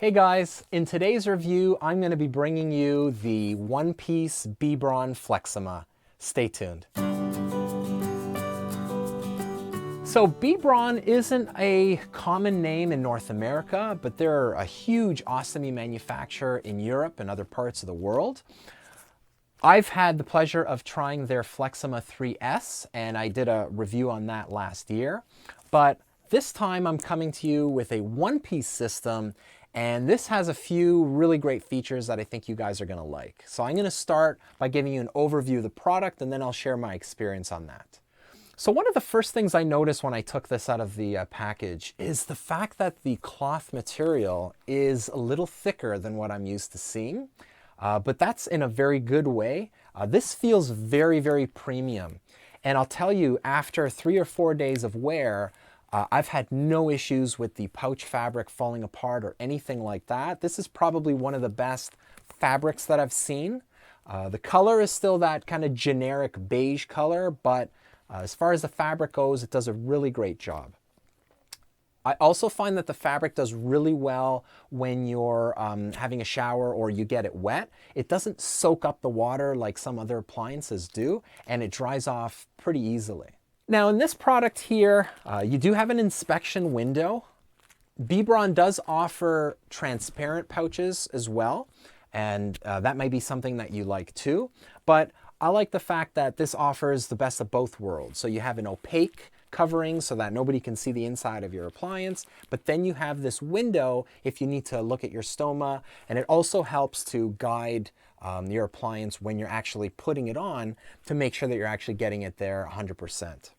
Hey guys, in today's review, I'm going to be bringing you the one-piece B Braun Flexima. Stay tuned. So B Braun isn't a common name in North America, but they're a huge ostomy manufacturer in Europe and other parts of the world. I've had the pleasure of trying their Flexima 3S, and I did a review on that last year. But this time I'm coming to you with a one-piece system, and this has a few really great features that I think you guys are going to like. So I'm going to start by giving you an overview of the product, and then I'll share my experience on that. So one of the first things I noticed when I took this out of the package is the fact that the cloth material is a little thicker than what I'm used to seeing, but that's in a very good way. This feels very, very premium. And I'll tell you, after 3 or 4 days of wear, I've had no issues with the pouch fabric falling apart or anything like that. This is probably one of the best fabrics that I've seen. The color is still that kind of generic beige color, but as far as the fabric goes, it does a really great job. I also find that the fabric does really well when you're having a shower or you get it wet. It doesn't soak up the water like some other appliances do, and it dries off pretty easily. Now in this product here, you do have an inspection window. B Braun does offer transparent pouches as well, and that might be something that you like too. But I like the fact that this offers the best of both worlds. So you have an opaque covering so that nobody can see the inside of your appliance, but then you have this window if you need to look at your stoma, and it also helps to guide your appliance when you're actually putting it on to make sure that you're actually getting it there 100%.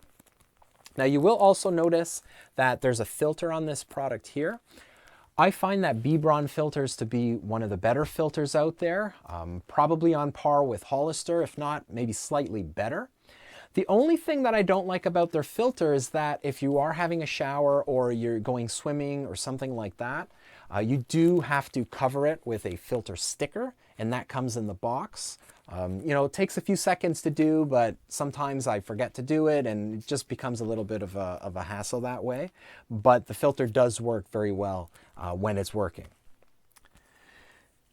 Now you will also notice that there's a filter on this product here. I find that B Braun filters to be one of the better filters out there, probably on par with Hollister, if not maybe slightly better. The only thing that I don't like about their filter is that if you are having a shower or you're going swimming or something like that, you do have to cover it with a filter sticker, and that comes in the box. You know, it takes a few seconds to do, but sometimes I forget to do it and it just becomes a little bit of a hassle that way. But the filter does work very well when it's working.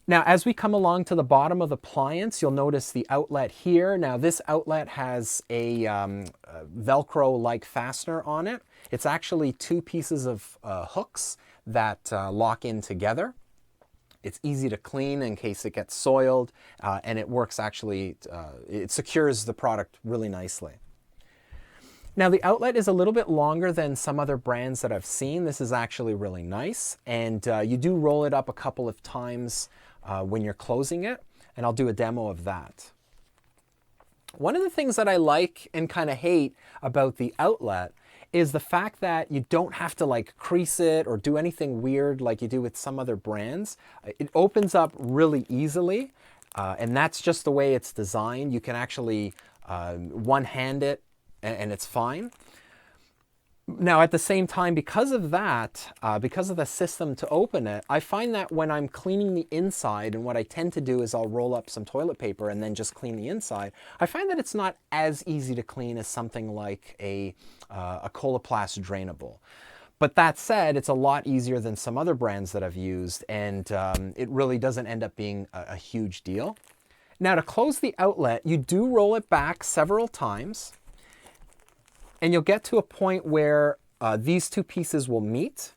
Now, as we come along to the bottom of the appliance, you'll notice the outlet here. Now, this outlet has a Velcro-like fastener on it. It's actually 2 pieces of hooks that lock in together. It's easy to clean in case it gets soiled, and it works actually, it secures the product really nicely. Now the outlet is a little bit longer than some other brands that I've seen. This is actually really nice, and you do roll it up a couple of times when you're closing it, and I'll do a demo of that. One of the things that I like and kind of hate about the outlet is the fact that you don't have to like crease it or do anything weird like you do with some other brands. It opens up really easily, and that's just the way it's designed. You can actually one-hand it and it's fine. Now at the same time, because of that, because of the system to open it, I find that when I'm cleaning the inside, and what I tend to do is I'll roll up some toilet paper and then just clean the inside, I find that it's not as easy to clean as something like a Coloplast drainable. But that said, it's a lot easier than some other brands that I've used, and it really doesn't end up being a huge deal. Now to close the outlet, you do roll it back several times, and you'll get to a point where these 2 pieces will meet,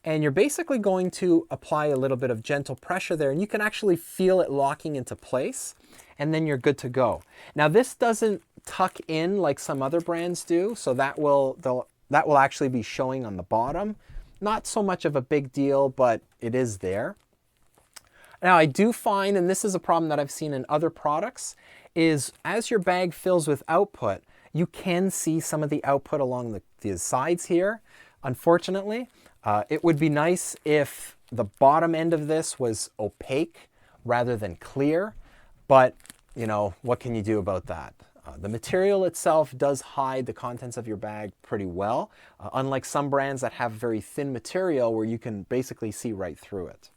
and you're basically going to apply a little bit of gentle pressure there, and you can actually feel it locking into place, and then you're good to go. Now this doesn't tuck in like some other brands do, so that will actually be showing on the bottom. Not so much of a big deal, but it is there. Now I do find, and this is a problem that I've seen in other products, is as your bag fills with output, you can see some of the output along the sides here. Unfortunately, it would be nice if the bottom end of this was opaque rather than clear, but you know, what can you do about that? The material itself does hide the contents of your bag pretty well, unlike some brands that have very thin material where you can basically see right through it.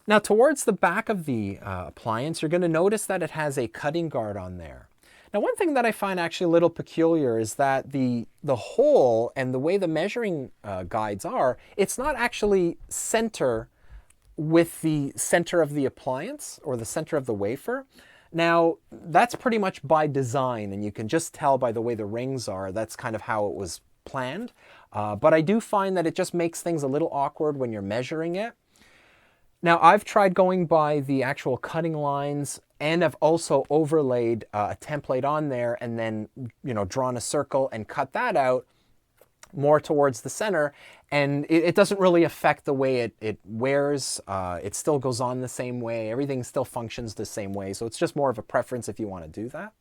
Now towards the back of the appliance, you're going to notice that it has a cutting guard on there. Now, one thing that I find actually a little peculiar is that the hole and the way the measuring guides are, it's not actually center with the center of the appliance or the center of the wafer. Now, that's pretty much by design, and you can just tell by the way the rings are, that's kind of how it was planned. But I do find that it just makes things a little awkward when you're measuring it. Now, I've tried going by the actual cutting lines, and I've also overlaid a template on there and then, drawn a circle and cut that out more towards the center, and it doesn't really affect the way it wears. It still goes on the same way. Everything still functions the same way, so it's just more of a preference if you want to do that.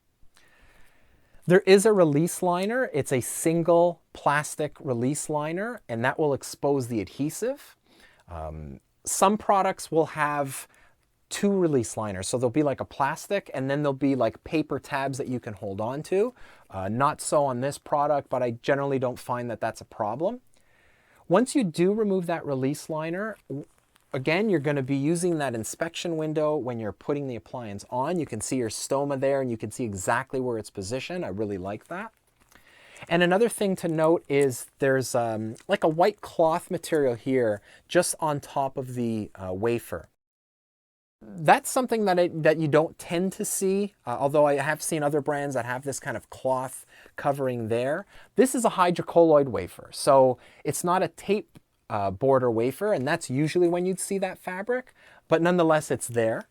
There is a release liner. It's a single plastic release liner, and that will expose the adhesive. Some products will have two release liners. So there'll be like a plastic, and then there'll be like paper tabs that you can hold on to. Not so on this product, but I generally don't find that that's a problem. Once you do remove that release liner, again, you're going to be using that inspection window when you're putting the appliance on. You can see your stoma there, and you can see exactly where it's positioned. I really like that. And another thing to note is there's like a white cloth material here just on top of the wafer. That's something that you don't tend to see, although I have seen other brands that have this kind of cloth covering there. This is a hydrocolloid wafer, so it's not a tape border wafer, and that's usually when you'd see that fabric, but nonetheless it's there.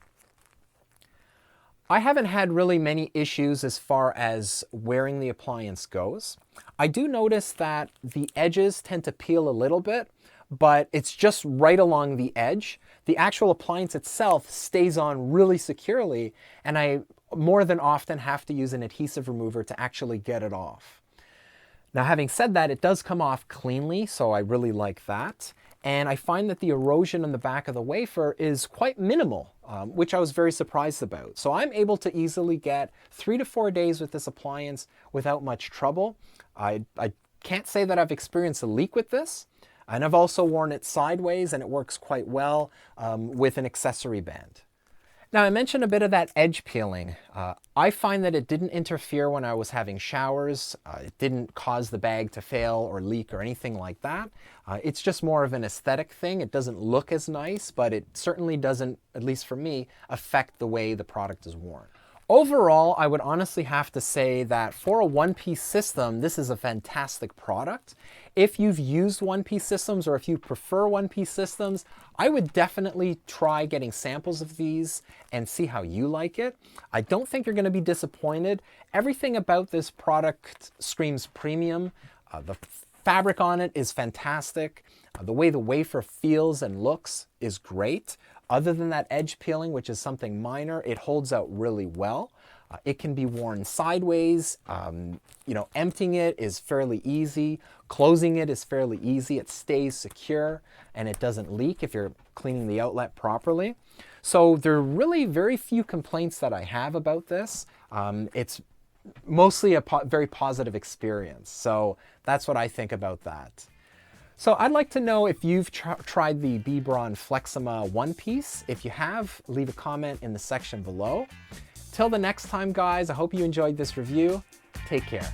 I haven't had really many issues as far as wearing the appliance goes. I do notice that the edges tend to peel a little bit, but it's just right along the edge. The actual appliance itself stays on really securely, and I more than often have to use an adhesive remover to actually get it off. Now, having said that, it does come off cleanly, so I really like that. And I find that the erosion on the back of the wafer is quite minimal, which I was very surprised about. So I'm able to easily get 3 to 4 days with this appliance without much trouble. I can't say that I've experienced a leak with this. And I've also worn it sideways, and it works quite well with an accessory band. Now, I mentioned a bit of that edge peeling. I find that it didn't interfere when I was having showers. It didn't cause the bag to fail or leak or anything like that. It's just more of an aesthetic thing. It doesn't look as nice, but it certainly doesn't, at least for me, affect the way the product is worn. Overall, I would honestly have to say that for a one-piece system, this is a fantastic product. If you've used one-piece systems, or if you prefer one-piece systems, I would definitely try getting samples of these and see how you like it. I don't think you're going to be disappointed. Everything about this product screams premium. The fabric on it is fantastic. The way the wafer feels and looks is great. Other than that edge peeling, which is something minor, it holds out really well. It can be worn sideways. Emptying it is fairly easy. Closing it is fairly easy. It stays secure, and it doesn't leak if you're cleaning the outlet properly. So there are really very few complaints that I have about this. It's mostly a very positive experience. So that's what I think about that. So I'd like to know if you've tried the B Braun Flexima one piece. If you have, leave a comment in the section below. Till the next time, guys, I hope you enjoyed this review. Take care.